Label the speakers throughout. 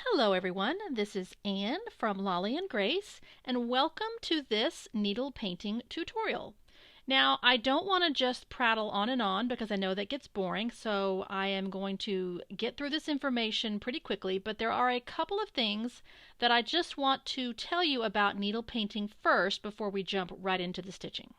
Speaker 1: Hello everyone, this is Anne from Lolli Grace, and welcome to this needle painting tutorial. Now, I don't want to just prattle on and on because I know that gets boring, so I am going to get through this information pretty quickly, but there are a couple of things that I just want to tell you about needle painting first before we jump right into the stitching.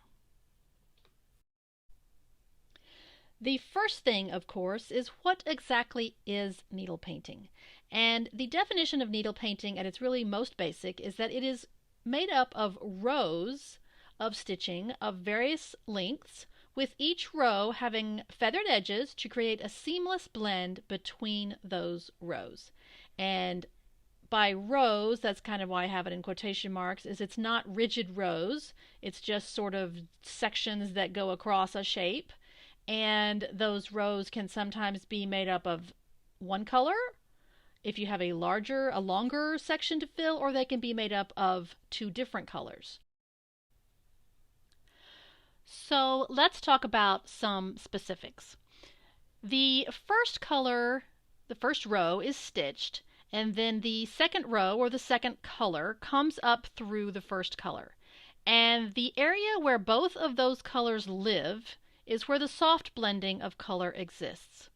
Speaker 1: The first thing, of course, is what exactly is needle painting? And the definition of needle painting at its really most basic is that it is made up of rows of stitching of various lengths, with each row having feathered edges to create a seamless blend between those rows. And by rows, that's kind of why I have it in quotation marks, is it's not rigid rows, it's just sort of sections that go across a shape, and those rows can sometimes be made up of one color if you have a longer section to fill, or they can be made up of two different colors. So let's talk about some specifics. The first color, the first row is stitched, and then the second row or the second color comes up through the first color. And the area where both of those colors live is where the soft blending of color exists.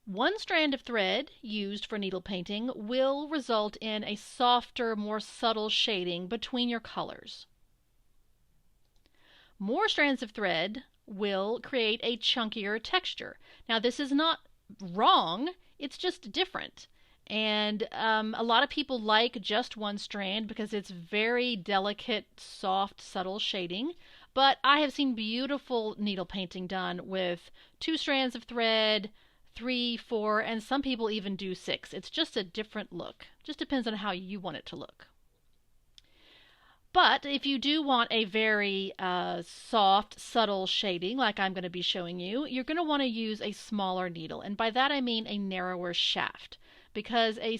Speaker 1: One strand of thread used for needle painting will result in a softer, more subtle shading between your colors. More strands of thread will create a chunkier texture. Now, this is not wrong, it's just different. And a lot of people like just one strand because it's very delicate, soft, subtle shading. But I have seen beautiful needle painting done with two strands of thread, three, four, and some people even do six. It's just a different look. Just depends on how you want it to look. But if you do want a very soft, subtle shading, like I'm going to be showing you, you're going to want to use a smaller needle. And by that I mean a narrower shaft, because a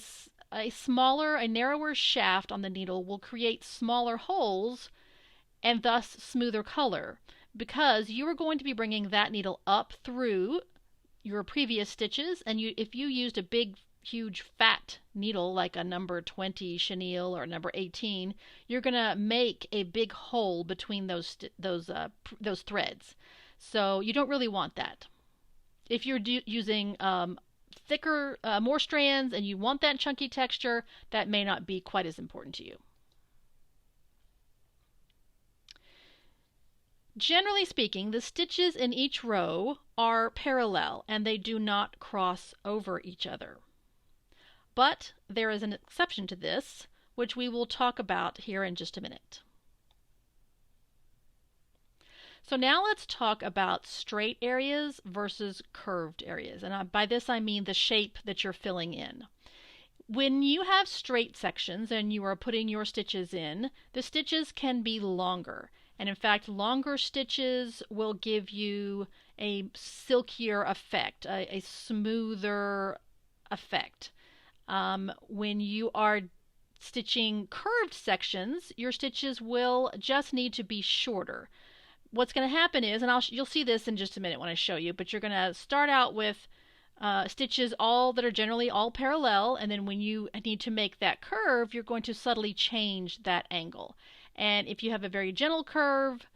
Speaker 1: narrower shaft on the needle will create smaller holes and thus smoother color, because you are going to be bringing that needle up through your previous stitches, and if you used a big huge fat needle like a number 20 chenille or number 18, you're going to make a big hole between those threads. So you don't really want that. If you're using thicker, more strands and you want that chunky texture, that may not be quite as important to you. Generally speaking, the stitches in each row are parallel and they do not cross over each other. But there is an exception to this, which we will talk about here in just a minute. So now let's talk about straight areas versus curved areas. And by this I mean the shape that you're filling in. When you have straight sections and you are putting your stitches in, the stitches can be longer. And in fact, longer stitches will give you a silkier effect, a smoother effect. When you are stitching curved sections, your stitches will just need to be shorter. What's going to happen is, and you'll see this in just a minute when I show you, but you're going to start out with stitches that are generally all parallel, and then when you need to make that curve, you're going to subtly change that angle. And if you have a very gentle curve,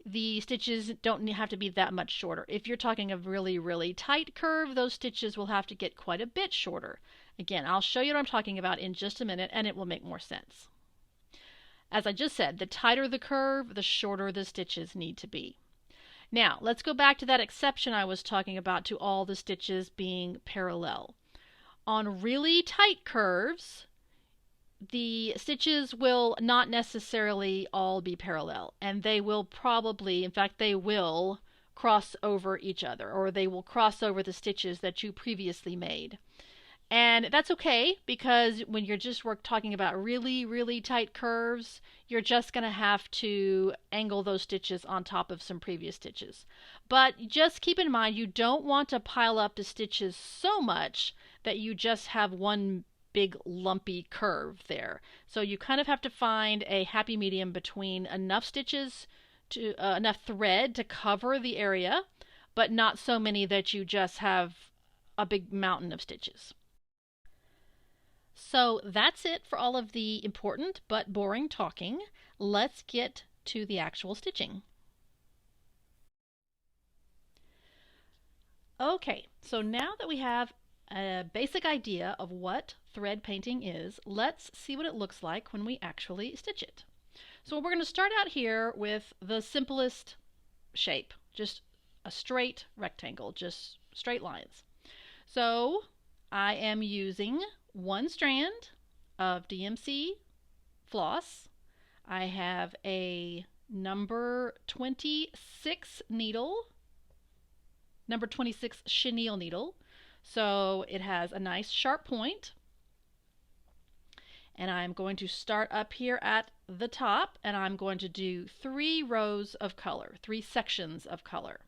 Speaker 1: the stitches don't have to be that much shorter. If you're talking a really, really tight curve, those stitches will have to get quite a bit shorter. Again, I'll show you what I'm talking about in just a minute, and it will make more sense. As I just said, the tighter the curve, the shorter the stitches need to be. Now, let's go back to that exception I was talking about to all the stitches being parallel. On really tight curves, the stitches will not necessarily all be parallel, and they will probably, in fact, they will cross over each other, or they will cross over the stitches that you previously made. And that's okay, because when you're just talking about really, really tight curves, you're just going to have to angle those stitches on top of some previous stitches. But just keep in mind, you don't want to pile up the stitches so much that you just have one big lumpy curve there. So you kind of have to find a happy medium between enough stitches enough thread to cover the area, but not so many that you just have a big mountain of stitches. So that's it for all of the important but boring talking. Let's get to the actual stitching. Okay, so now that we have a basic idea of what thread painting is, let's see what it looks like when we actually stitch it. So we're going to start out here with the simplest shape, just a straight rectangle, just straight lines. So I am using one strand of DMC floss. I have a number 26 needle, number 26 chenille needle. So it has a nice sharp point. And I'm going to start up here at the top, and I'm going to do 3 rows of color, 3 sections of color.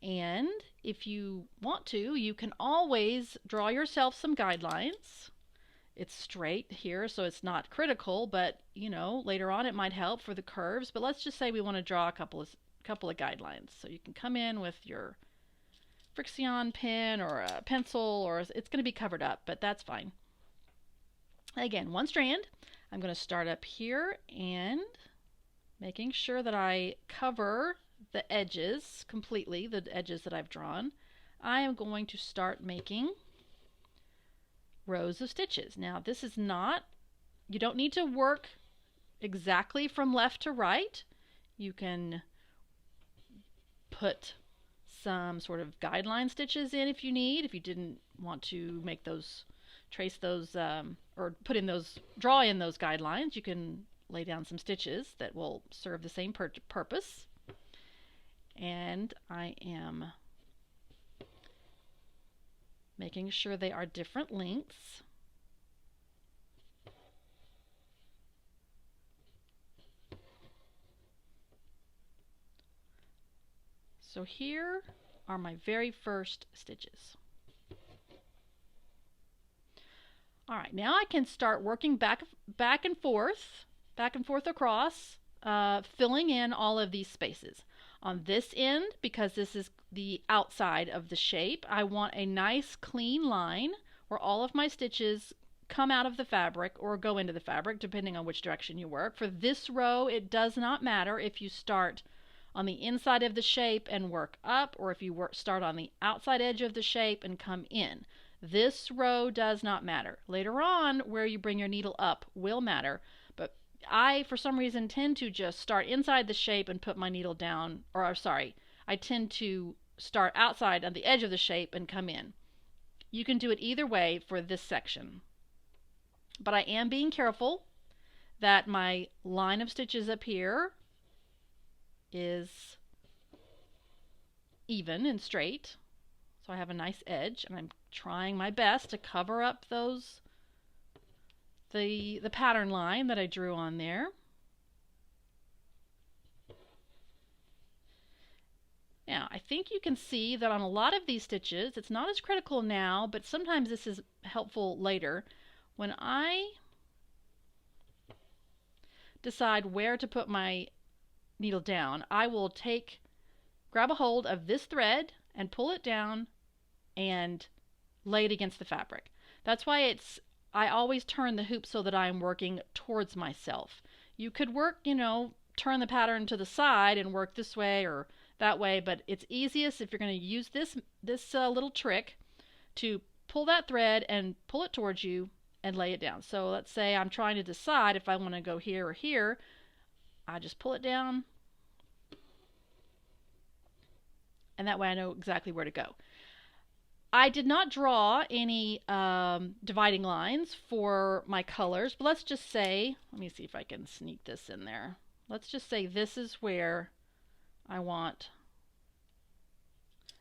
Speaker 1: And if you want to, you can always draw yourself some guidelines. It's straight here, so it's not critical, but you know, later on it might help for the curves. But let's just say we want to draw a couple of guidelines. So you can come in with your Frixion pen or a pencil, or it's going to be covered up, but that's fine. Again, one strand. I'm going to start up here and making sure that I cover the edges completely, the edges that I've drawn. I am going to start making rows of stitches. Now this is not, you don't need to work exactly from left to right. You can put some sort of guideline stitches in if you need, if you didn't want to make those, trace those, or put in those, draw in those guidelines. You can lay down some stitches that will serve the same purpose. And I am making sure they are different lengths. So here are my very first stitches. All right, now I can start working back and forth across, filling in all of these spaces. On this end, because this is the outside of the shape, I want a nice clean line where all of my stitches come out of the fabric or go into the fabric, depending on which direction you work. For this row, it does not matter if you start on the inside of the shape and work up, or if you start on the outside edge of the shape and come in. This row does not matter. Later on, where you bring your needle up will matter, but I, for some reason, tend to just start inside the shape and put my needle down, or sorry, I tend to start outside on the edge of the shape and come in. You can do it either way for this section. But I am being careful that my line of stitches up here is even and straight. So I have a nice edge, and I'm trying my best to cover up those, the pattern line that I drew on there. Now, I think you can see that on a lot of these stitches, it's not as critical now, but sometimes this is helpful later. When I decide where to put my needle down, I will grab a hold of this thread and pull it down and lay it against the fabric. That's why I always turn the hoop so that I'm working towards myself. You could work, turn the pattern to the side and work this way or that way, but it's easiest if you're going to use this little trick to pull that thread and pull it towards you and lay it down. So let's say I'm trying to decide if I want to go here or here. I just pull it down, and that way I know exactly where to go. I did not draw any dividing lines for my colors, but let's just say, let me see if I can sneak this in there. Let's just say this is where I want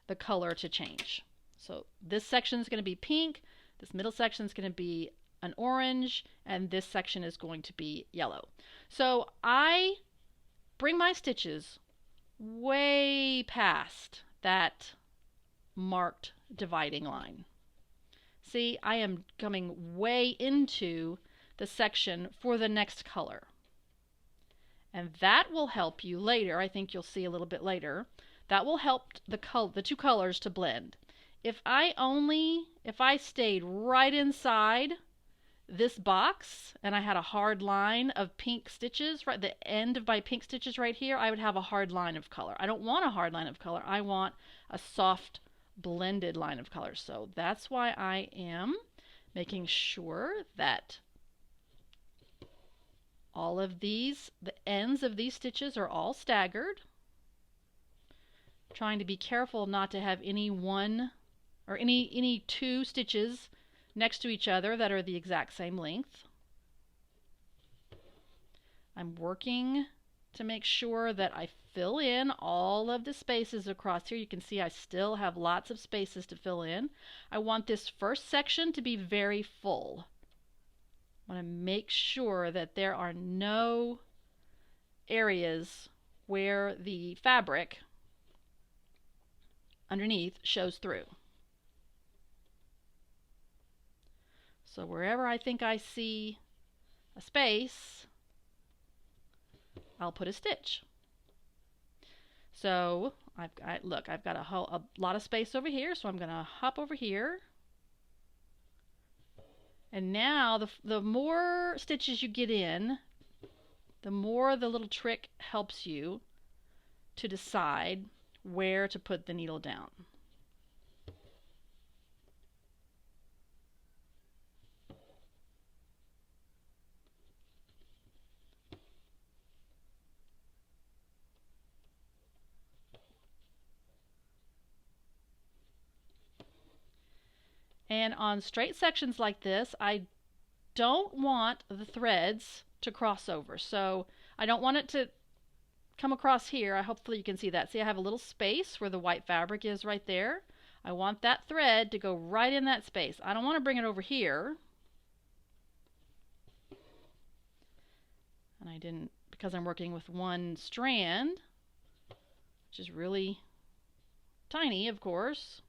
Speaker 1: the color to change. So this section is going to be pink, this middle section is going to be an orange, and this section is going to be yellow. So I bring my stitches way past that marked dividing line. See, I am coming way into the section for the next color. And that will help you later. I think you'll see a little bit later. That will help the two colors to blend. if I stayed right inside this box and I had a hard line of pink stitches, right, the end of my pink stitches right here, I would have a hard line of color. I don't want a hard line of color. I want a soft blended line of color. So that's why I am making sure that all of these, the ends of these stitches are all staggered. Trying to be careful not to have any one or any two stitches next to each other that are the exact same length. I'm working to make sure that I fill in all of the spaces across here. You can see I still have lots of spaces to fill in. I want this first section to be very full. I want to make sure that there are no areas where the fabric underneath shows through. So wherever I think I see a space, I'll put a stitch. So I've got a lot of space over here, so I'm going to hop over here. And now the more stitches you get in, the more the little trick helps you to decide where to put the needle down. And on straight sections like this, I don't want the threads to cross over. So I don't want it to come across here. Hopefully you can see that. See, I have a little space where the white fabric is right there. I want that thread to go right in that space. I don't want to bring it over here. And I didn't, because I'm working with one strand, which is really tiny, of course.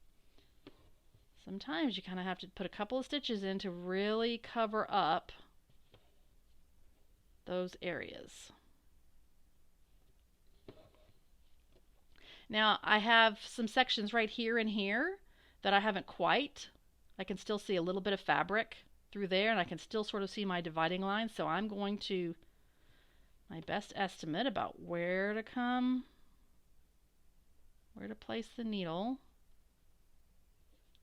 Speaker 1: Sometimes you kind of have to put a couple of stitches in to really cover up those areas. Now I have some sections right here and here that I haven't quite. I can still see a little bit of fabric through there, and I can still sort of see my dividing line. So I'm going to, my best estimate about where to place the needle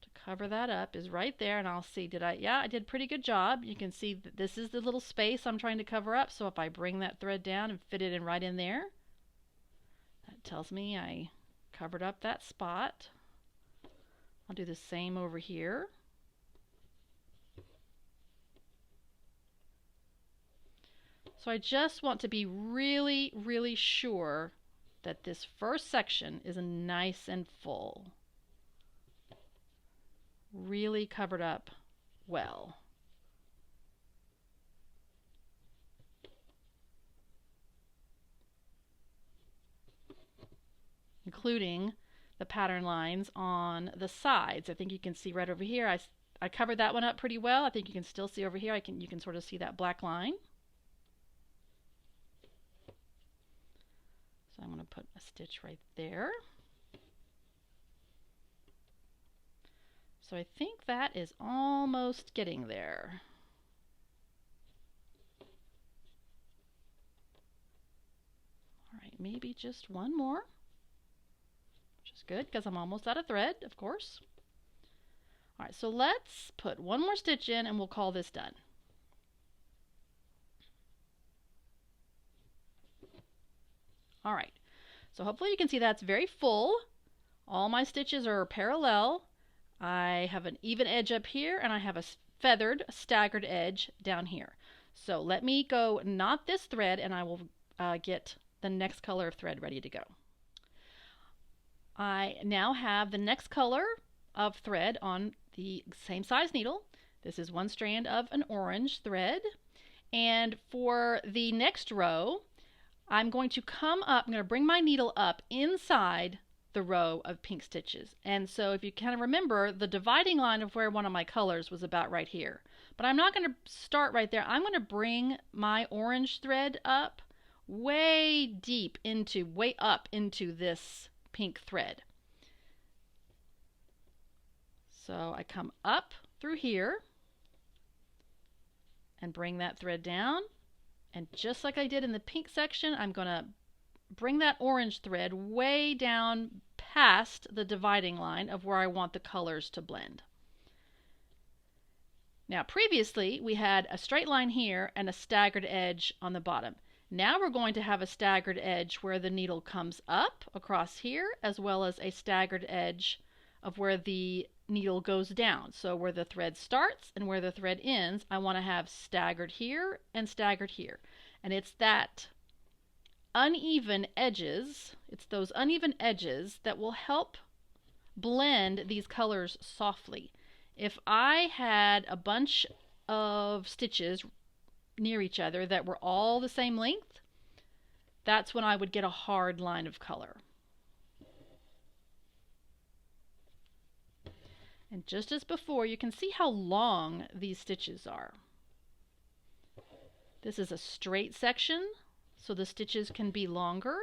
Speaker 1: to cover that up is right there, and I'll see, I did a pretty good job. You can see that this is the little space I'm trying to cover up, so if I bring that thread down and fit it in right in there, that tells me I covered up that spot. I'll do the same over here. So I just want to be really, really sure that this first section is nice and full. Really covered up well. Including the pattern lines on the sides. I think you can see right over here. I covered that one up pretty well. I think you can still see over here. You can sort of see that black line. So I'm going to put a stitch right there. So I think that is almost getting there. All right, maybe just one more, which is good because I'm almost out of thread, of course. All right, so let's put one more stitch in and we'll call this done. All right, so hopefully you can see that's very full. All my stitches are parallel. I have an even edge up here and I have a feathered, staggered edge down here. So let me go knot this thread and I will get the next color of thread ready to go. I now have the next color of thread on the same size needle. This is one strand of an orange thread. And for the next row, I'm going to bring my needle up inside the row of pink stitches. And so if you kind of remember, the dividing line of where one of my colors was about right here. But I'm not going to start right there. I'm going to bring my orange thread up way up into this pink thread. So I come up through here and bring that thread down. And just like I did in the pink section, I'm going to bring that orange thread way down past the dividing line of where I want the colors to blend. Now previously we had a straight line here and a staggered edge on the bottom. Now we're going to have a staggered edge where the needle comes up across here, as well as a staggered edge of where the needle goes down. So where the thread starts and where the thread ends, I want to have staggered here and staggered here. And it's that uneven edges, it's those uneven edges that will help blend these colors softly. If I had a bunch of stitches near each other that were all the same length, that's when I would get a hard line of color. And just as before, you can see how long these stitches are. This is a straight section, so the stitches can be longer.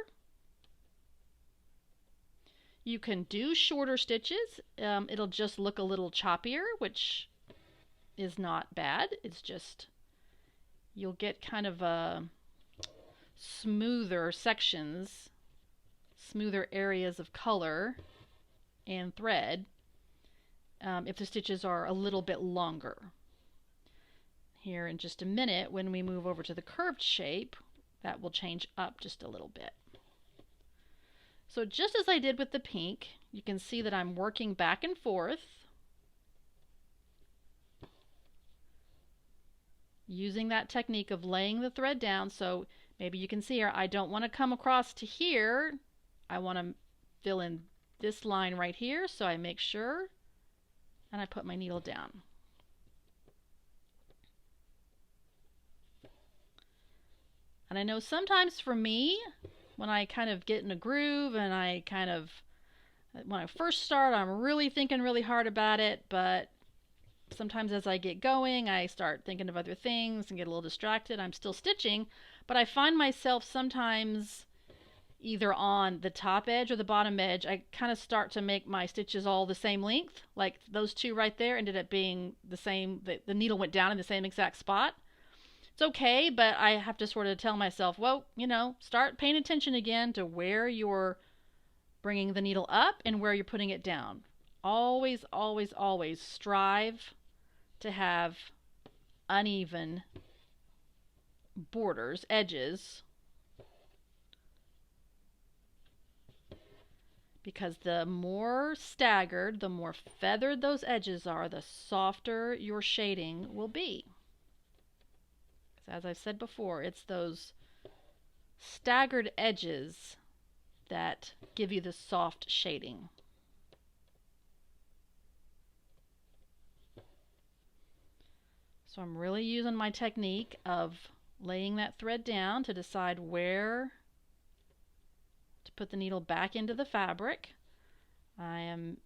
Speaker 1: You can do shorter stitches. It'll just look a little choppier, which is not bad. It's just you'll get kind of a smoother sections, smoother areas of color and thread if the stitches are a little bit longer. Here in just a minute, when we move over to the curved shape, that will change up just a little bit. So just as I did with the pink, you can see that I'm working back and forth using that technique of laying the thread down. So maybe you can see here, I don't want to come across to here. I want to fill in this line right here, so I make sure and I put my needle down. And I know sometimes for me, when I kind of get in a groove and when I first start, I'm really thinking really hard about it, but sometimes as I get going, I start thinking of other things and get a little distracted. I'm still stitching, but I find myself sometimes either on the top edge or the bottom edge, I kind of start to make my stitches all the same length. Like those two right there ended up being the same, the needle went down in the same exact spot. It's okay, but I have to sort of tell myself, well, start paying attention again to where you're bringing the needle up and where you're putting it down. Always, always, always strive to have uneven borders, edges, because the more staggered, the more feathered those edges are, the softer your shading will be. As I've said before, it's those staggered edges that give you the soft shading. So I'm really using my technique of laying that thread down to decide where to put the needle back into the fabric. I am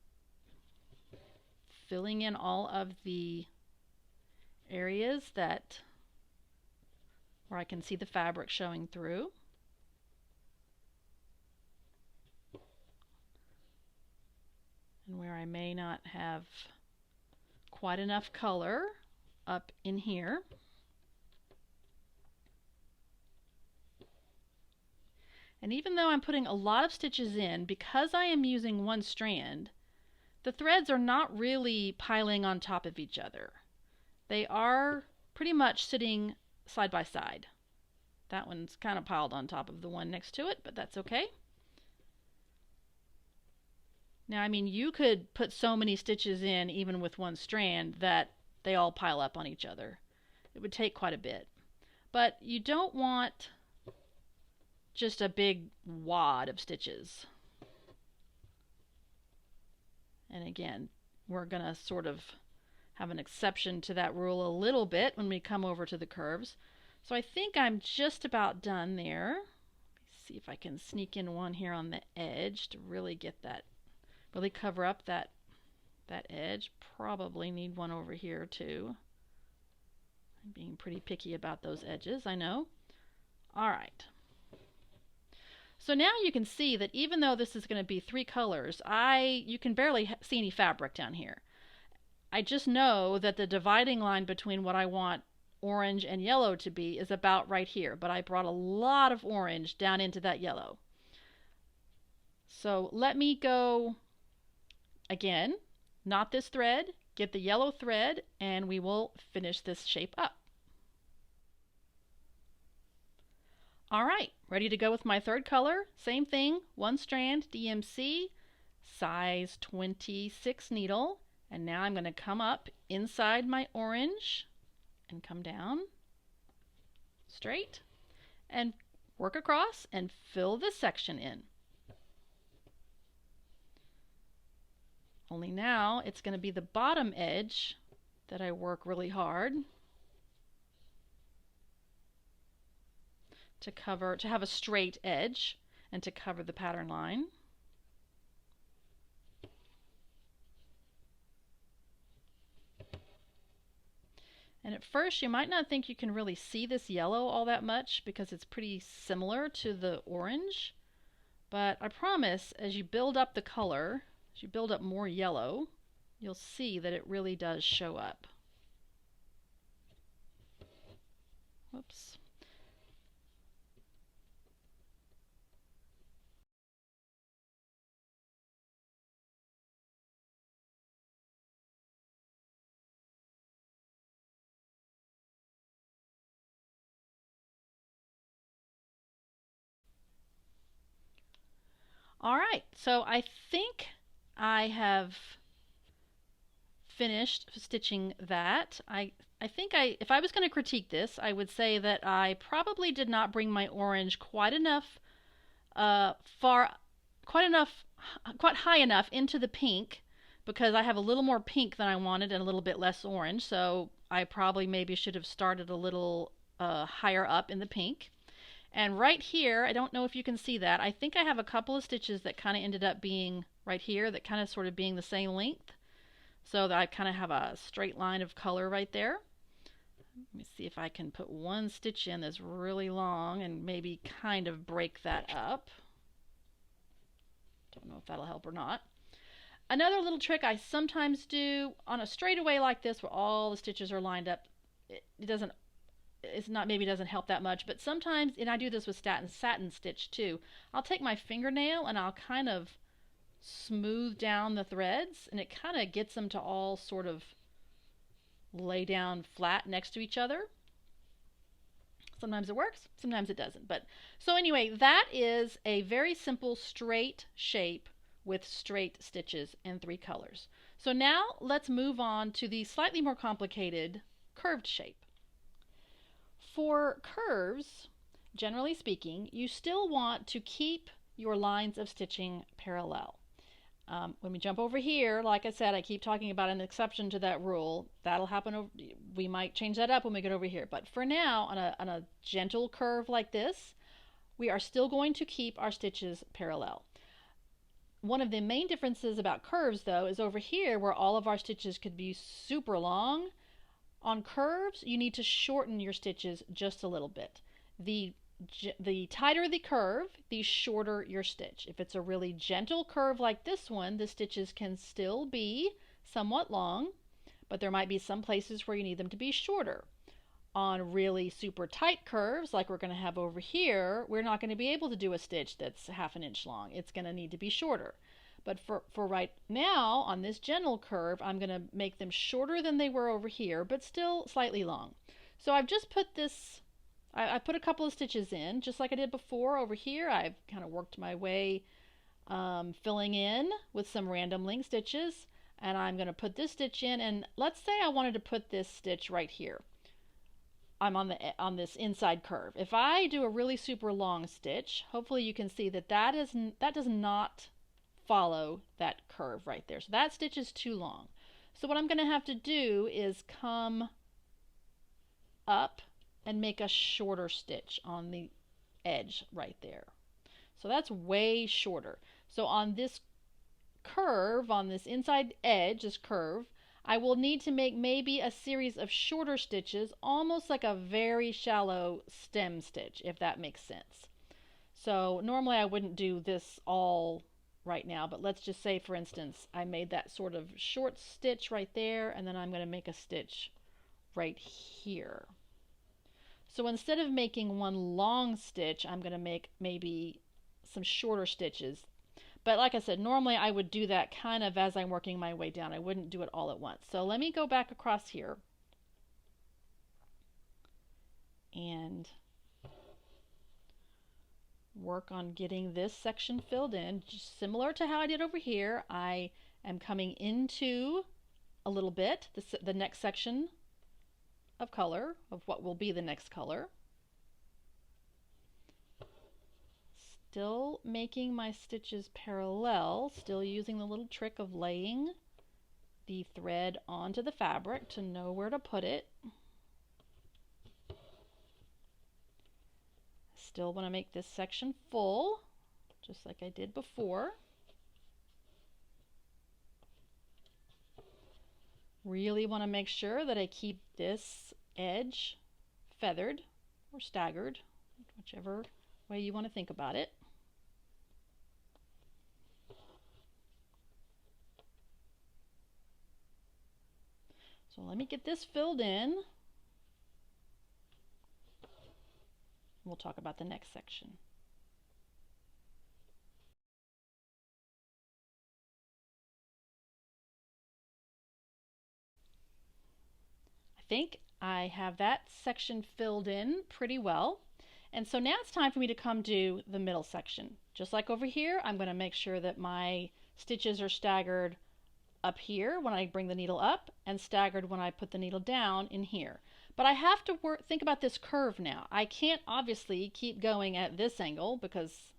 Speaker 1: filling in all of the areas where I can see the fabric showing through. And where I may not have quite enough color up in here. And even though I'm putting a lot of stitches in, because I am using one strand, the threads are not really piling on top of each other. They are pretty much sitting side by side. That one's kind of piled on top of the one next to it, but that's okay. Now, I mean, you could put so many stitches in even with one strand that they all pile up on each other. It would take quite a bit. But you don't want just a big wad of stitches. And again, we're going to sort of have an exception to that rule a little bit when we come over to the curves. So I think I'm just about done there. Let's see if I can sneak in one here on the edge to really get that, really cover up that edge. Probably need one over here too. I'm being pretty picky about those edges, I know. All right. So now you can see that even though this is going to be three colors, you can barely see any fabric down here. I just know that the dividing line between what I want orange and yellow to be is about right here, but I brought a lot of orange down into that yellow. So let me go again, knot this thread, get the yellow thread, and we will finish this shape up. All right, ready to go with my third color. Same thing, one strand DMC, size 26 needle, and now I'm going to come up inside my orange and come down straight and work across and fill this section in. Only now it's going to be the bottom edge that I work really hard to cover, to have a straight edge and to cover the pattern line. And at first you might not think you can really see this yellow all that much because it's pretty similar to the orange, but I promise as you build up the color, as you build up more yellow, you'll see that it really does show up. Whoops. All right, so I think I have finished stitching that. I think if I was going to critique this, I would say that I probably did not bring my orange quite high enough into the pink, because I have a little more pink than I wanted and a little bit less orange, so I probably maybe should have started a little higher up in the pink. And right here, I don't know if you can see that, I think I have a couple of stitches that kind of ended up being right here, that kind of sort of being the same length, so that I kind of have a straight line of color right there. Let me see if I can put one stitch in that's really long and maybe kind of break that up. Don't know if that'll help or not. Another little trick I sometimes do on a straightaway like this where all the stitches are lined up, maybe doesn't help that much, but sometimes, and I do this with satin stitch too, I'll take my fingernail and I'll kind of smooth down the threads, and it kind of gets them to all sort of lay down flat next to each other. Sometimes it works, sometimes it doesn't. But so anyway, that is a very simple straight shape with straight stitches and 3 colors. So now let's move on to the slightly more complicated curved shape. For curves, generally speaking, you still want to keep your lines of stitching parallel. When we jump over here, like I said, I keep talking about an exception to that rule. That'll happen. We might change that up when we get over here. But for now, on a gentle curve like this, we are still going to keep our stitches parallel. One of the main differences about curves, though, is over here where all of our stitches could be super long. On curves, you need to shorten your stitches just a little bit. The tighter the curve, the shorter your stitch. If it's a really gentle curve like this one, the stitches can still be somewhat long, but there might be some places where you need them to be shorter. On really super tight curves, like we're going to have over here, we're not going to be able to do a stitch that's 1/2 inch long. It's going to need to be shorter. But for right now, on this gentle curve, I'm going to make them shorter than they were over here, but still slightly long. So I've just put this, I put a couple of stitches in, just like I did before over here. I've kind of worked my way filling in with some random link stitches, and I'm going to put this stitch in, and let's say I wanted to put this stitch right here. I'm on this inside curve. If I do a really super long stitch, hopefully you can see that that does not follow that curve right there. So that stitch is too long. So what I'm going to have to do is come up and make a shorter stitch on the edge right there. So that's way shorter. So on this curve, on this inside edge, this curve, I will need to make maybe a series of shorter stitches, almost like a very shallow stem stitch, if that makes sense. So normally I wouldn't do this all right now, but let's just say, for instance, I made that sort of short stitch right there, and then I'm going to make a stitch right here. So instead of making one long stitch, I'm going to make maybe some shorter stitches. But like I said, normally I would do that kind of as I'm working my way down. I wouldn't do it all at once. So let me go back across here and work on getting this section filled in. Just similar to how I did over here, I am coming into a little bit the next section of color, of what will be the next color. Still making my stitches parallel, still using the little trick of laying the thread onto the fabric to know where to put it. Still want to make this section full, just like I did before. Really want to make sure that I keep this edge feathered or staggered, whichever way you want to think about it. So let me get this filled in. We'll talk about the next section. I think I have that section filled in pretty well. And so now it's time for me to come to the middle section. Just like over here, I'm going to make sure that my stitches are staggered up here when I bring the needle up and staggered when I put the needle down in here. But I have to think about this curve now. I can't obviously keep going at this angle because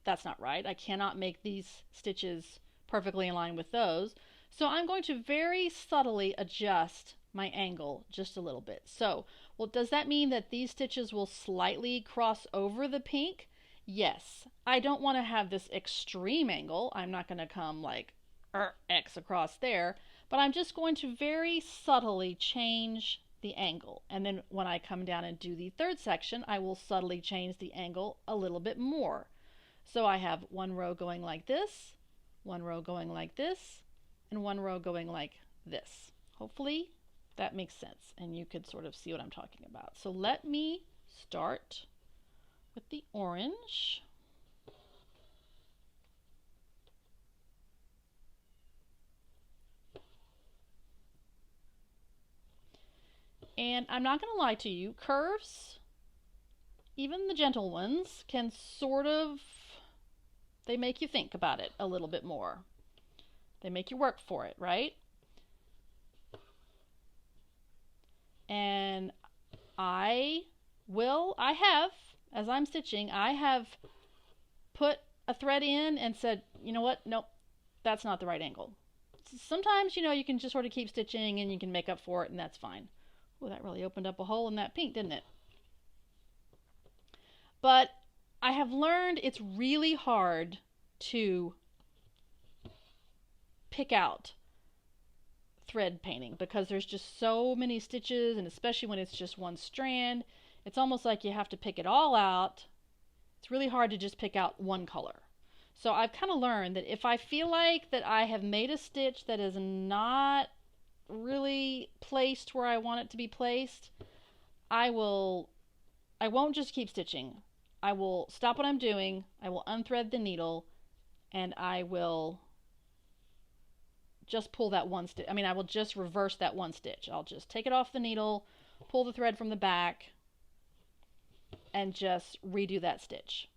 Speaker 1: that's not right. I cannot make these stitches perfectly in line with those. So I'm going to very subtly adjust my angle just a little bit. So, well, does that mean that these stitches will slightly cross over the pink? Yes. I don't want to have this extreme angle. I'm not going to come like X across there, but I'm just going to very subtly change the angle. And then when I come down and do the third section, I will subtly change the angle a little bit more. So I have one row going like this, one row going like this, and one row going like this. Hopefully that makes sense and you could sort of see what I'm talking about. So let me start with the orange. And I'm not going to lie to you, curves, even the gentle ones, can sort of, they make you think about it a little bit more. They make you work for it, right? And I have, as I'm stitching, I have put a thread in and said, you know what, nope, that's not the right angle. Sometimes, you know, you can just sort of keep stitching and you can make up for it and that's fine. Oh, that really opened up a hole in that pink, didn't it? But I have learned it's really hard to pick out thread painting because there's just so many stitches, and especially when it's just one strand, it's almost like you have to pick it all out. It's really hard to just pick out one color. So I've kind of learned that if I feel like that I have made a stitch that is not really placed where I want it to be placed, I won't just keep stitching. I will stop what I'm doing, I will unthread the needle, and I will just pull that one stitch. I mean, I will just reverse that one stitch. I'll just take it off the needle, pull the thread from the back, and just redo that stitch.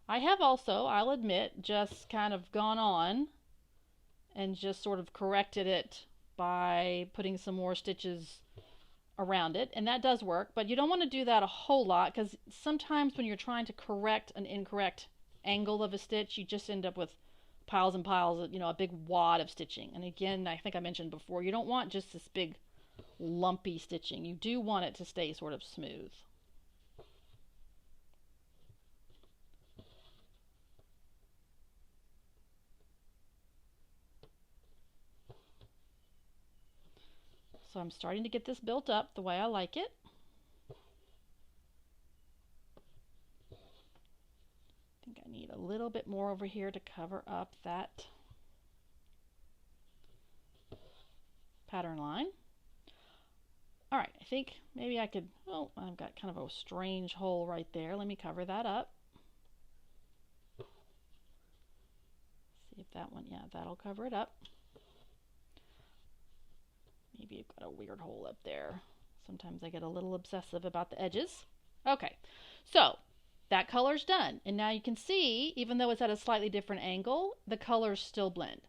Speaker 1: I have also, I'll admit, just kind of gone on and just sort of corrected it by putting some more stitches around it, and that does work, but you don't want to do that a whole lot because sometimes when you're trying to correct an incorrect angle of a stitch, you just end up with piles and piles of, you know, a big wad of stitching. And again, I think I mentioned before, you don't want just this big lumpy stitching. You do want it to stay sort of smooth. So I'm starting to get this built up the way I like it. think I need a little bit more over here to cover up that pattern line. All right, I think maybe I could, oh, I've got kind of a strange hole right there. Let me cover that up. See if that one, yeah, that'll cover it up. Maybe you've got a weird hole up there. Sometimes I get a little obsessive about the edges. Okay, so that color's done. And now you can see, even though it's at a slightly different angle, the colors still blend.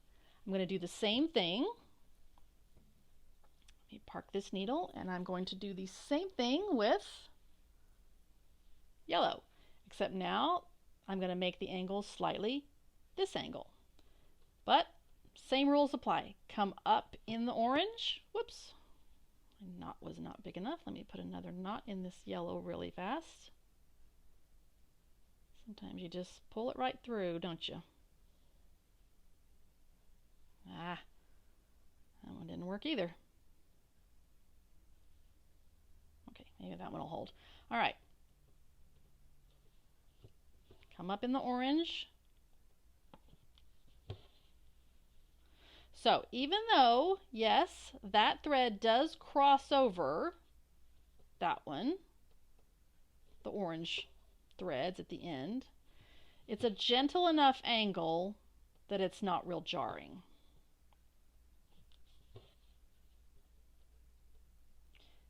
Speaker 1: I'm going to do the same thing. Let me park this needle, and I'm going to do the same thing with yellow, except now I'm going to make the angle slightly this angle. But same rules apply. Come up in the orange. Whoops. My knot was not big enough. Let me put another knot in this yellow really fast. Sometimes you just pull it right through, don't you? Ah, that one didn't work either. Okay, maybe that one will hold. All right. Come up in the orange. So even though, yes, that thread does cross over that one, the orange threads at the end, it's a gentle enough angle that it's not real jarring.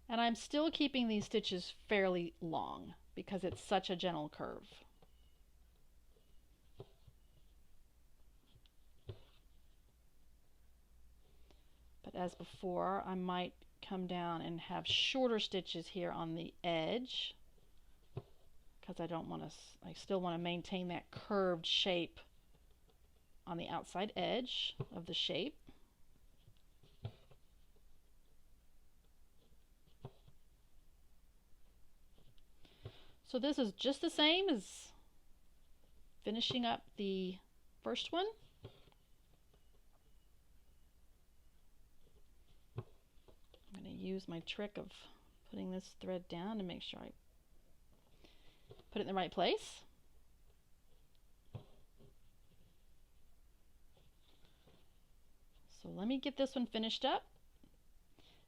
Speaker 1: And I'm still keeping these stitches fairly long because it's such a gentle curve. But as before, I might come down and have shorter stitches here on the edge because I don't want to, I still want to maintain that curved shape on the outside edge of the shape. So this is just the same as finishing up the first one. I'm going to use my trick of putting this thread down to make sure I put it in the right place. So let me get this one finished up,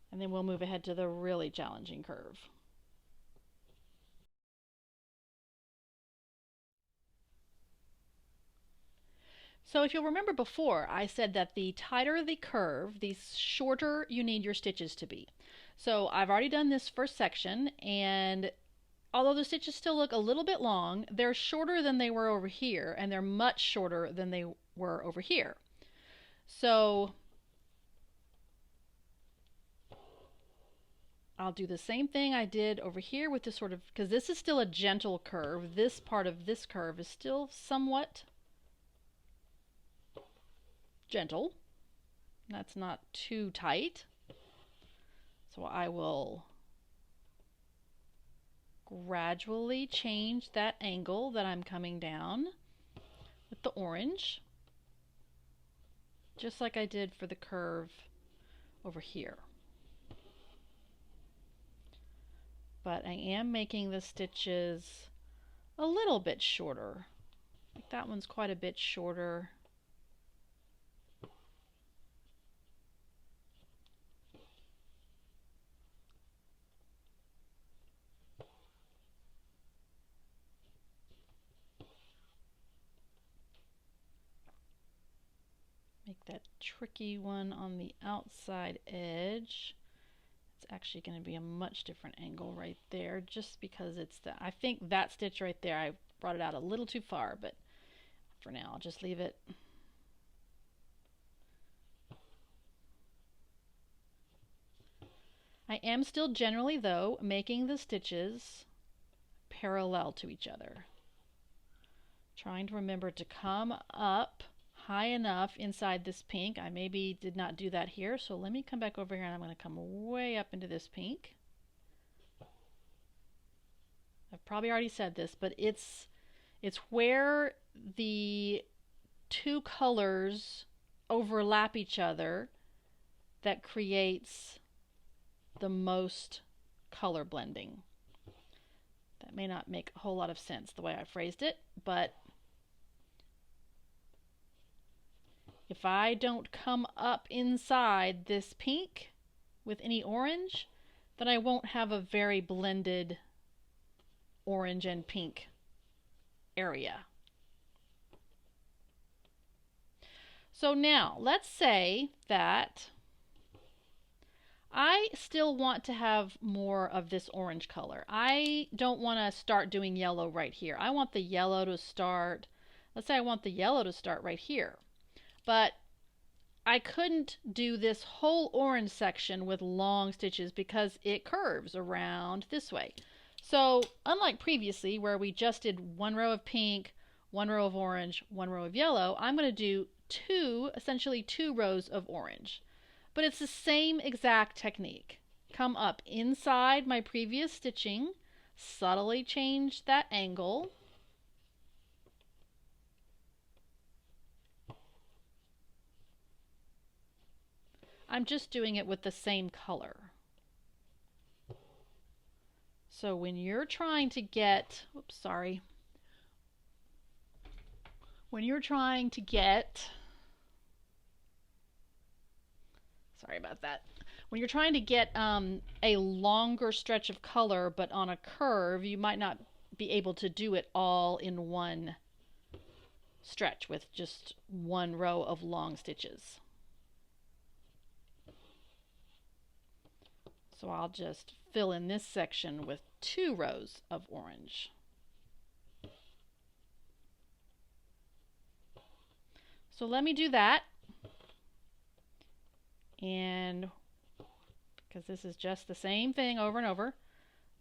Speaker 1: and then we'll move ahead to the really challenging curve. So if you'll remember before, I said that the tighter the curve, the shorter you need your stitches to be. So I've already done this first section, and although the stitches still look a little bit long, they're shorter than they were over here, and they're much shorter than they were over here. So I'll do the same thing I did over here with this sort of, because this is still a gentle curve. This part of this curve is still somewhat gentle. That's not too tight. So I will gradually change that angle that I'm coming down with the orange, just like I did for the curve over here. But I am making the stitches a little bit shorter. Like that one's quite a bit shorter. Make that tricky one on the outside edge. It's actually going to be a much different angle right there, just because it's the, I think that stitch right there, I brought it out a little too far, but for now I'll just leave it. I am still generally, though, making the stitches parallel to each other. Trying to remember to come up high enough inside this pink. I maybe did not do that here, so let me come back over here and I'm going to come way up into this pink. I've probably already said this, but it's where the two colors overlap each other that creates the most color blending. That may not make a whole lot of sense the way I phrased it, but If I don't come up inside this pink with any orange, then I won't have a very blended orange and pink area. So now, let's say that I still want to have more of this orange color. I don't want to start doing yellow right here. I want the yellow to start, let's say I want the yellow to start right here. But I couldn't do this whole orange section with long stitches because it curves around this way. So unlike previously where we just did one row of pink, one row of orange, one row of yellow, I'm going to do essentially two rows of orange. But it's the same exact technique. Come up inside my previous stitching, subtly change that angle. I'm just doing it with the same color. So when you're trying to get, oops, sorry. When you're trying to get, sorry about that. When you're trying to get a longer stretch of color but on a curve, you might not be able to do it all in one stretch with just one row of long stitches. So I'll just fill in this section with two rows of orange. So let me do that. And because this is just the same thing over and over,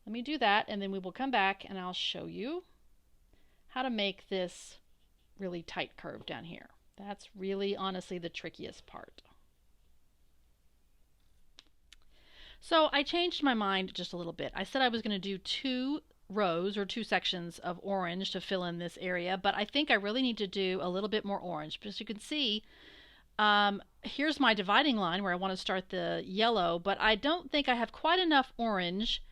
Speaker 1: let me do that and then we will come back and I'll show you how to make this really tight curve down here. That's really honestly the trickiest part. So I changed my mind just a little bit. I said I was going to do two rows or two sections of orange to fill in this area, but I think I really need to do a little bit more orange. But as you can see, here's my dividing line where I want to start the yellow, but I don't think I have quite enough orange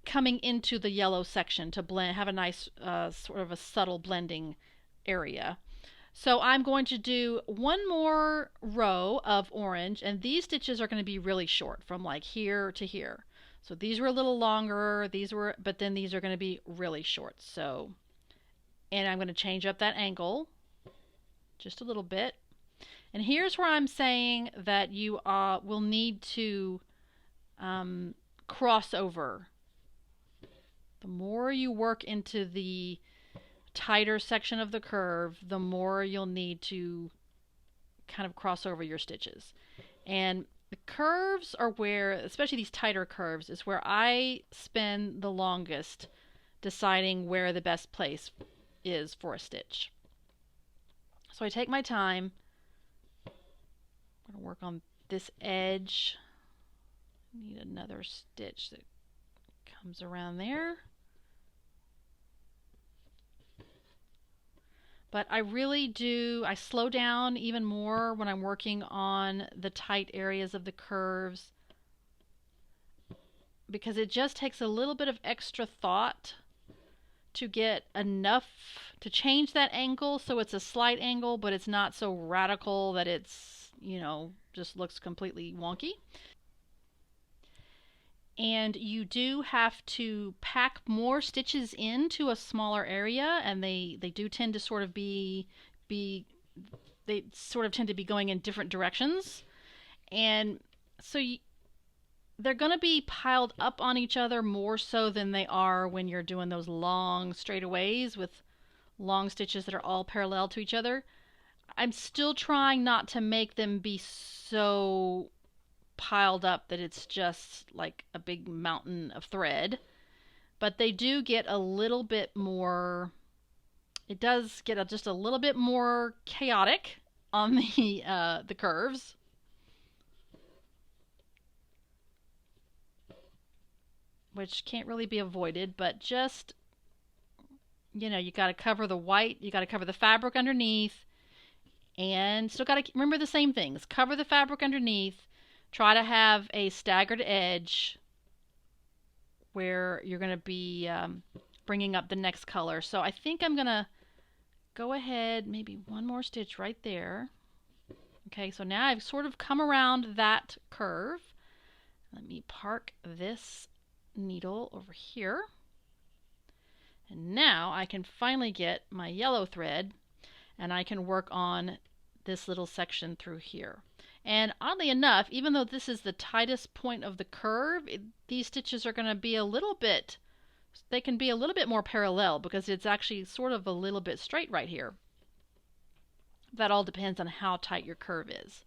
Speaker 1: coming into the yellow section to blend, have a nice sort of a subtle blending area. So I'm going to do one more row of orange, and these stitches are going to be really short from like here to here. So these were a little longer, but then these are going to be really short. So, and I'm going to change up that angle just a little bit. And here's where I'm saying that you will need to cross over. The more you work into the tighter section of the curve, the more you'll need to kind of cross over your stitches. And the curves are where, especially these tighter curves, is where I spend the longest deciding where the best place is for a stitch. So I take my time. I'm going to work on this edge. Need another stitch that comes around there. But I really do, I slow down even more when I'm working on the tight areas of the curves because it just takes a little bit of extra thought to get enough to change that angle so it's a slight angle, but it's not so radical that it's, you know, just looks completely wonky. And you do have to pack more stitches into a smaller area, and they do tend to sort of they sort of tend to be going in different directions, and so they're going to be piled up on each other more so than they are when you're doing those long straightaways with long stitches that are all parallel to each other. I'm still trying not to make them be so piled up that it's just like a big mountain of thread, but they do get a little bit more, it does get just a little bit more chaotic on the curves. Which can't really be avoided, but just, you know, you got to cover the white, you got to cover the fabric underneath, and still got to remember the same things. Cover the fabric underneath. Try to have a staggered edge where you're going to be bringing up the next color. So I think I'm going to go ahead, maybe one more stitch right there. Okay, so now I've sort of come around that curve. Let me park this needle over here. And now I can finally get my yellow thread and I can work on this little section through here. And oddly enough, even though this is the tightest point of the curve, these stitches are going to be a little bit, they can be a little bit more parallel because it's actually sort of a little bit straight right here. That all depends on how tight your curve is.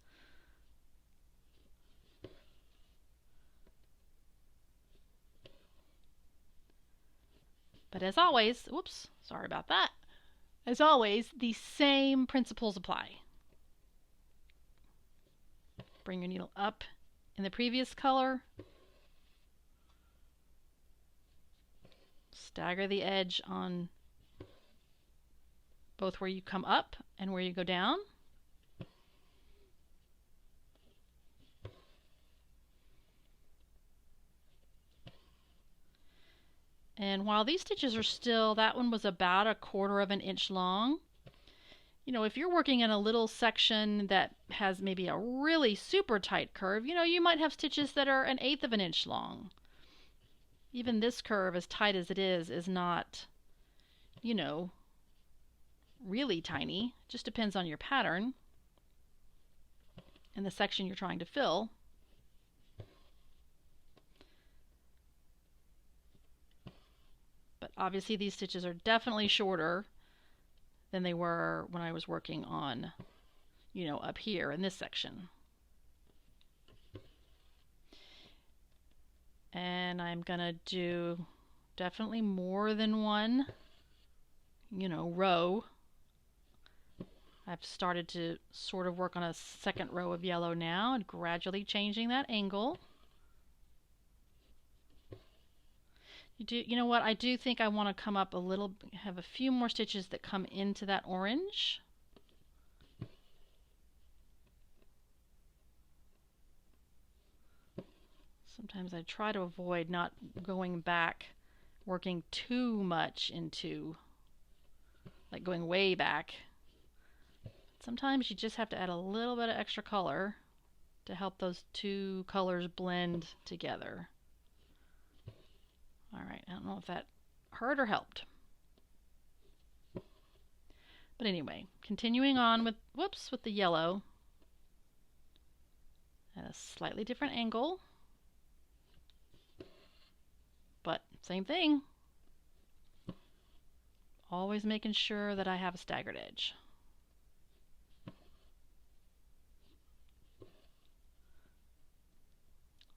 Speaker 1: But as always, whoops, sorry about that. As always, the same principles apply. Bring your needle up in the previous color. Stagger the edge on both where you come up and where you go down. And while these stitches are still, that one was about 1/4 of an inch long. You know, if you're working in a little section that has maybe a really super tight curve, you know, you might have stitches that are 1/8 of an inch long. Even this curve, as tight as it is not, you know, really tiny. It just depends on your pattern and the section you're trying to fill. But obviously these stitches are definitely shorter than they were when I was working on, you know, up here in this section. And I'm gonna do definitely more than one, you know, row. I've started to sort of work on a second row of yellow now and gradually changing that angle. You know what, I do think I want to come up a little, have a few more stitches that come into that orange. Sometimes I try to avoid not going back, working too much into, like going way back. Sometimes you just have to add a little bit of extra color to help those two colors blend together. Alright, I don't know if that hurt or helped. But anyway, continuing on with, with the yellow at a slightly different angle. But same thing. Always making sure that I have a staggered edge.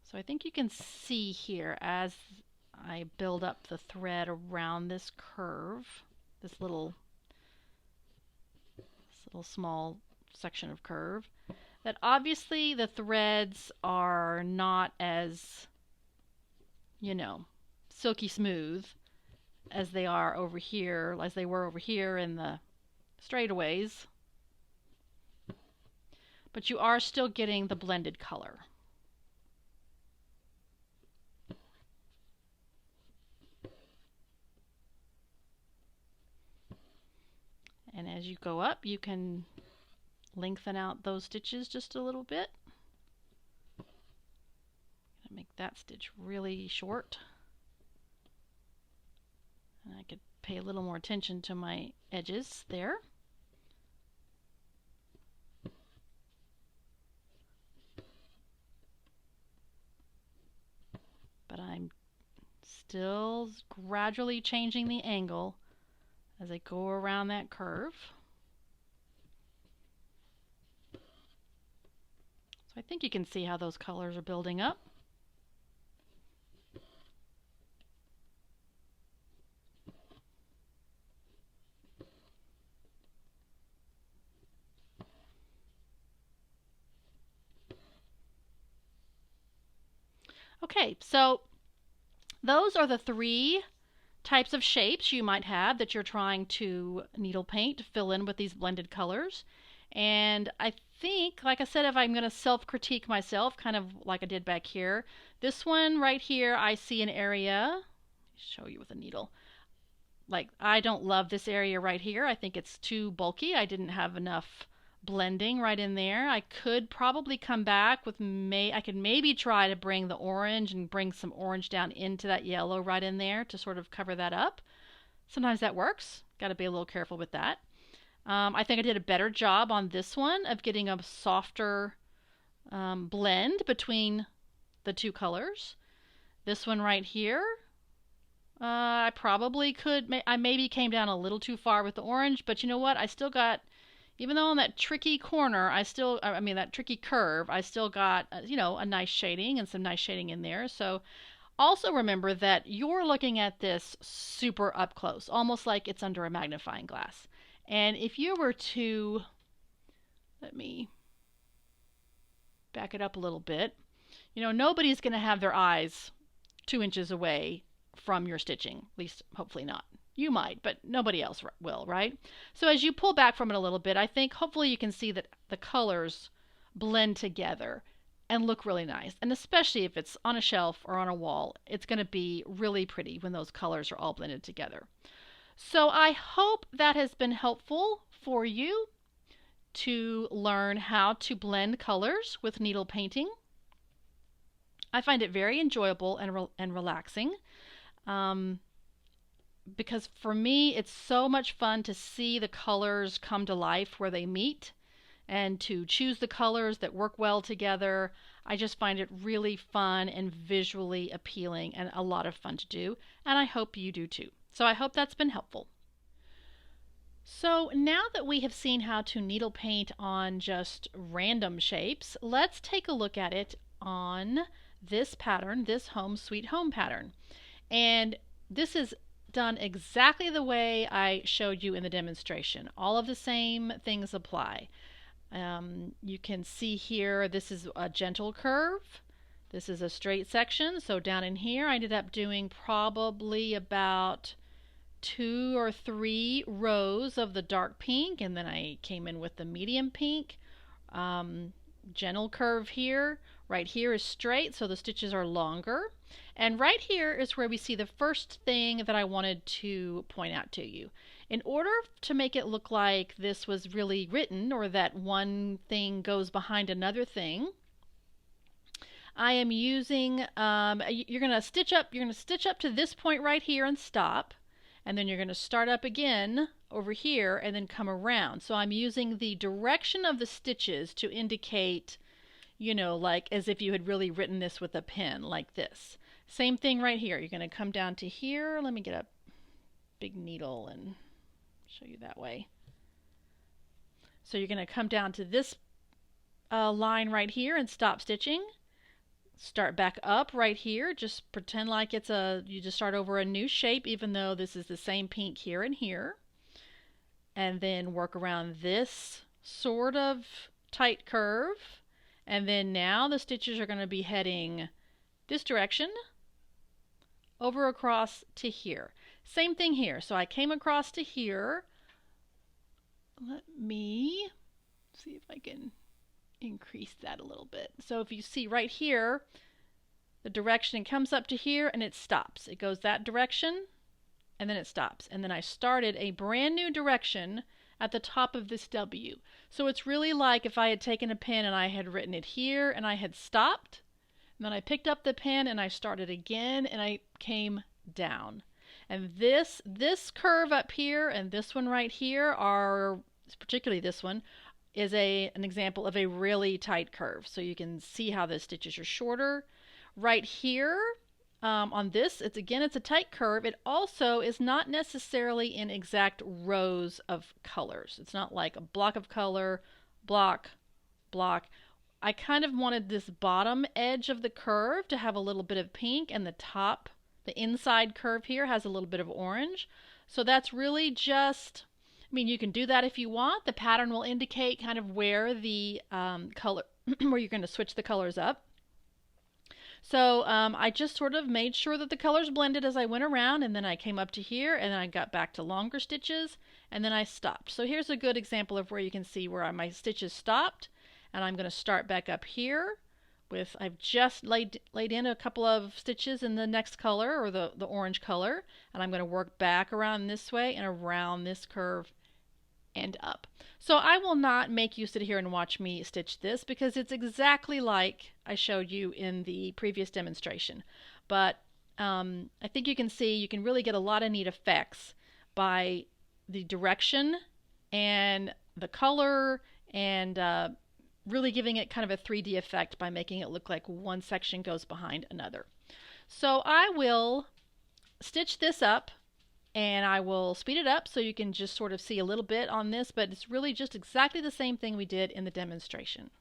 Speaker 1: So I think you can see here as I build up the thread around this curve, this little small section of curve, that obviously the threads are not as, you know, silky smooth as they are over here, as they were over here in the straightaways. But you are still getting the blended color. And as you go up, you can lengthen out those stitches just a little bit. Make that stitch really short. And I could pay a little more attention to my edges there. But I'm still gradually changing the angle as I go around that curve. So I think you can see how those colors are building up. Okay, so those are the 3 types of shapes you might have that you're trying to needle paint to fill in with these blended colors. And I think, like I said, if I'm going to self-critique myself, kind of like I did back here, this one right here, I see an area, show you with a needle, like I don't love this area right here. I think it's too bulky. I didn't have enough blending right in there. I could probably come back with I could maybe try to bring the orange and bring some orange down into that yellow right in there to sort of cover that up. Sometimes that works. Got to be a little careful with that. I think I did a better job on this one of getting a softer blend between the two colors. This one right here, I probably could, I maybe came down a little too far with the orange, but you know what? I still got, even though on that tricky corner, that tricky curve, I still got, a nice shading and some nice shading in there. So also remember that you're looking at this super up close, almost like it's under a magnifying glass. And if you were to, let me back it up a little bit, nobody's going to have their eyes 2 inches away from your stitching, at least hopefully not. You might, but nobody else will, right? So as you pull back from it a little bit, I think hopefully you can see that the colors blend together and look really nice. And especially if it's on a shelf or on a wall, it's going to be really pretty when those colors are all blended together. So I hope that has been helpful for you to learn how to blend colors with needle painting. I find it very enjoyable and relaxing. Because for me, it's so much fun to see the colors come to life where they meet and to choose the colors that work well together. I just find it really fun and visually appealing and a lot of fun to do, and I hope you do too. So I hope that's been helpful. So now that we have seen how to needle paint on just random shapes, let's take a look at it on this pattern, this Home Sweet Home pattern. And this is done exactly the way I showed you in the demonstration. All of the same things apply. You can see here this is a gentle curve. This is a straight section. So down in here I ended up doing probably about 2 or 3 rows of the dark pink, and then I came in with the medium pink. Gentle curve here. Right here is straight, so the stitches are longer. And right here is where we see the first thing that I wanted to point out to you. In order to make it look like this was really written, or that one thing goes behind another thing, I am using, you're going to stitch up to this point right here and stop, and then you're going to start up again over here and then come around. So I'm using the direction of the stitches to indicate, like as if you had really written this with a pen, like this. Same thing right here. You're going to come down to here. Let me get a big needle and show you that way. So you're going to come down to this line right here and stop stitching. Start back up right here. Just pretend like you just start over a new shape, even though this is the same pink here and here. And then work around this sort of tight curve. And then now the stitches are going to be heading this direction over across to here. Same thing here. So I came across to here. Let me see if I can increase that a little bit. So if you see right here, the direction comes up to here and it stops. It goes that direction and then it stops. And then I started a brand new direction at the top of this W. So it's really like if I had taken a pen and I had written it here and I had stopped, and then I picked up the pen and I started again and I came down. And this curve up here and this one right here are, particularly this one, is an example of a really tight curve. So you can see how the stitches are shorter. Right here, on this, it's a tight curve. It also is not necessarily in exact rows of colors. It's not like a block of color, block, block. I kind of wanted this bottom edge of the curve to have a little bit of pink, and the inside curve here has a little bit of orange. So that's really just, you can do that if you want. The pattern will indicate kind of where the color, where you're going to switch the colors up. So I just sort of made sure that the colors blended as I went around, and then I came up to here, and then I got back to longer stitches, and then I stopped. So here's a good example of where you can see where my stitches stopped, and I'm going to start back up here with, I've just laid in a couple of stitches in the next color, or the orange color, and I'm going to work back around this way and around this curve and up. So I will not make you sit here and watch me stitch this because it's exactly like I showed you in the previous demonstration. But I think you can see you can really get a lot of neat effects by the direction and the color and really giving it kind of a 3D effect by making it look like one section goes behind another. So I will stitch this up and I will speed it up so you can just sort of see a little bit on this, but it's really just exactly the same thing we did in the demonstration.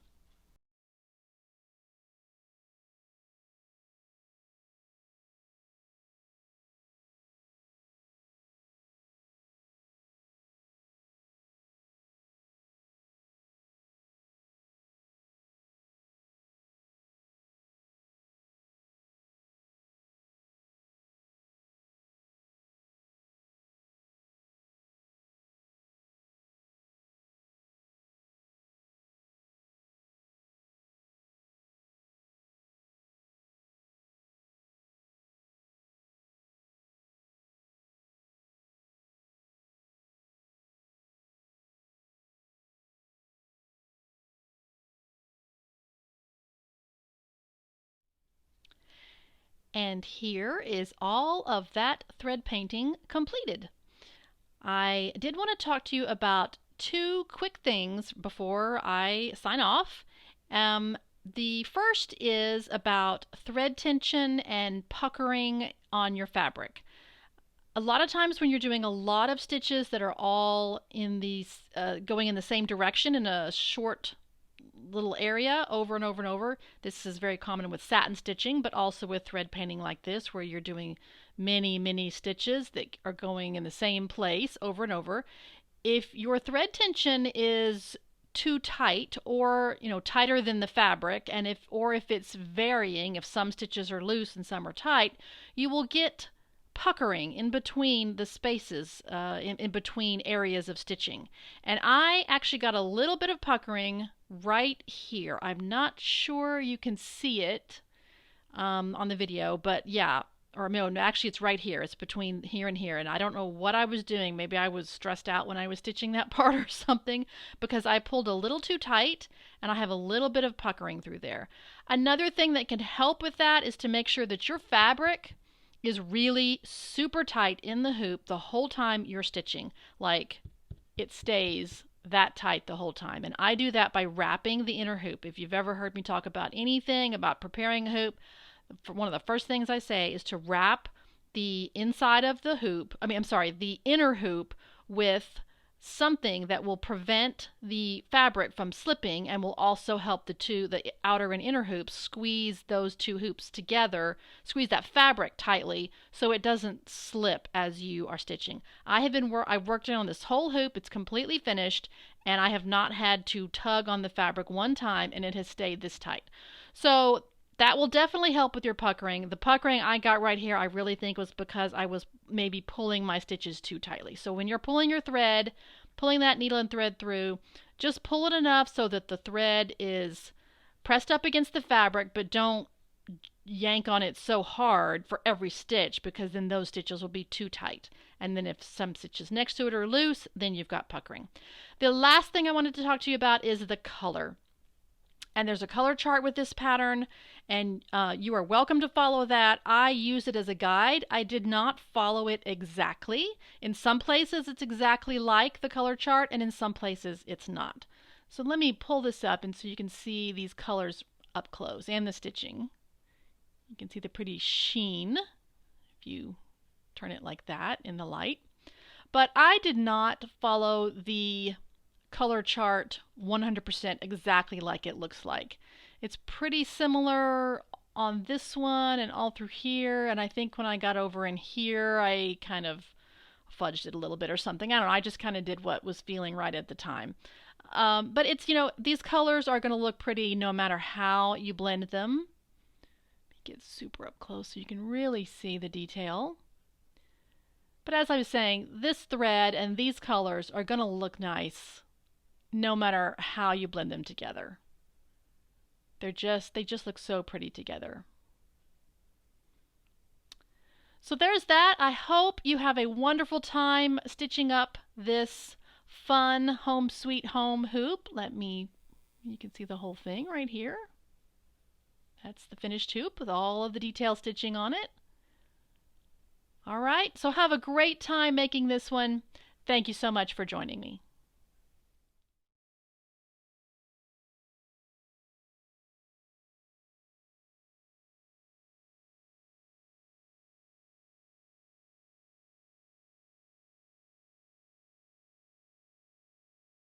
Speaker 1: And here is all of that thread painting completed. I did want to talk to you about two quick things before I sign off. The first is about thread tension and puckering on your fabric. A lot of times when you're doing a lot of stitches that are all in these going in the same direction in a short little area over and over and over. This is very common with satin stitching, but also with thread painting like this, where you're doing many stitches that are going in the same place over and over. If your thread tension is too tight or tighter than the fabric, and if it's varying, if some stitches are loose and some are tight, you will get puckering in between the spaces, in between areas of stitching. And I actually got a little bit of puckering right here. I'm not sure you can see it on the video, but yeah, or no, actually it's right here. It's between here and here, and I don't know what I was doing. Maybe I was stressed out when I was stitching that part or something, because I pulled a little too tight and I have a little bit of puckering through there. Another thing that can help with that is to make sure that your fabric is really super tight in the hoop the whole time you're stitching. Like it stays that tight the whole time. And I do that by wrapping the inner hoop. If you've ever heard me talk about anything about preparing a hoop, one of the first things I say is to wrap the inside of the hoop, the inner hoop with something that will prevent the fabric from slipping and will also help the outer and inner hoops, squeeze those two hoops together, squeeze that fabric tightly so it doesn't slip as you are stitching. I've worked on this whole hoop. It's completely finished, and I have not had to tug on the fabric one time, and it has stayed this tight. So that will definitely help with your puckering. The puckering I got right here, I really think was because I was maybe pulling my stitches too tightly. So when you're pulling your thread, pulling that needle and thread through, just pull it enough so that the thread is pressed up against the fabric, but don't yank on it so hard for every stitch, because then those stitches will be too tight. And then if some stitches next to it are loose, then you've got puckering. The last thing I wanted to talk to you about is the color. And there's a color chart with this pattern, and you are welcome to follow that. I use it as a guide. I did not follow it exactly. In some places it's exactly like the color chart, and in some places it's not. So let me pull this up and so you can see these colors up close and the stitching. You can see the pretty sheen if you turn it like that in the light. But I did not follow the color chart 100% exactly like it looks like. It's pretty similar on this one and all through here, and I think when I got over in here I kind of fudged it a little bit or something. I don't know, I just kind of did what was feeling right at the time. But it's, these colors are going to look pretty no matter how you blend them. Get super up close so you can really see the detail. But as I was saying, this thread and these colors are going to look nice no matter how you blend them together. They just look so pretty together. So there's that. I hope you have a wonderful time stitching up this fun home sweet home hoop. You can see the whole thing right here. That's the finished hoop with all of the detail stitching on it. All right, so have a great time making this one. Thank you so much for joining me.